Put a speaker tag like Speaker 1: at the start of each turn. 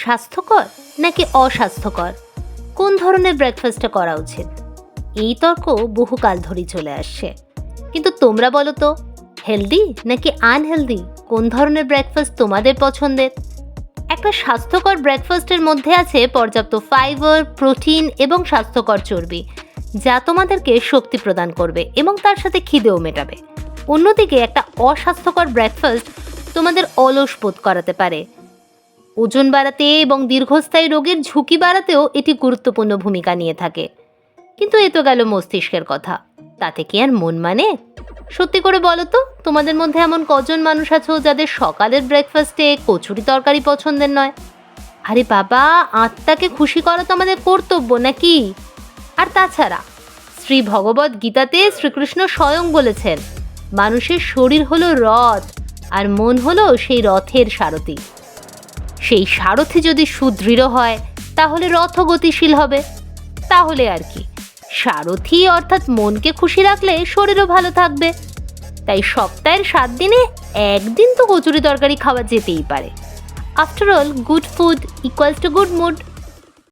Speaker 1: স্বাস্থ্যকর নাকি অস্বাস্থ্যকর, কোন ধরনের ব্রেকফাস্টটা করা উচিত, এই তর্ক বহুকাল ধরেই চলে আসছে। কিন্তু তোমরা বলো তো, হেলদি নাকি আনহেলদি, কোন ধরনের ব্রেকফাস্ট তোমাদের পছন্দের? একটা স্বাস্থ্যকর ব্রেকফাস্টের মধ্যে আছে পর্যাপ্ত ফাইবার, প্রোটিন এবং স্বাস্থ্যকর চর্বি, যা তোমাদেরকে শক্তি প্রদান করবে এবং তার সাথে খিদেও মেটাবে। অন্যদিকে একটা অস্বাস্থ্যকর ব্রেকফাস্ট তোমাদের অলস বোধ করাতে পারে, ওজন বাড়াতে এবং দীর্ঘস্থায়ী রোগের ঝুঁকি বাড়াতেও এটি গুরুত্বপূর্ণ ভূমিকা নিয়ে থাকে। কিন্তু এ তো গেল মস্তিষ্কের কথা, তাতে কি আর মন মানে? সত্যি করে বলো তো, তোমাদের মধ্যে এমন কজন মানুষ আছো যাদের সকালের ব্রেকফাস্টে কচুরি তরকারি পছন্দের নয়? আরে বাবা, আত্মাকে খুশি করা তো আমাদের কর্তব্য নাকি? আর তাছাড়া শ্রী ভগবদ গীতাতে শ্রীকৃষ্ণ স্বয়ং বলেছেন, মানুষের শরীর হলো রথ আর মন হলো সেই রথের সারথি। সেই সারথি যদি সুদৃঢ় হয় তাহলে রথও গতিশীল হবে। তাহলে আর কি, সারথি অর্থাৎ মনকে খুশি রাখলে শরীরও ভালো থাকবে। তাই সপ্তাহের 7 দিনে একদিন তো কচুরি তরকারি খাওয়া যেতেই পারে। After all, good food equals to good mood.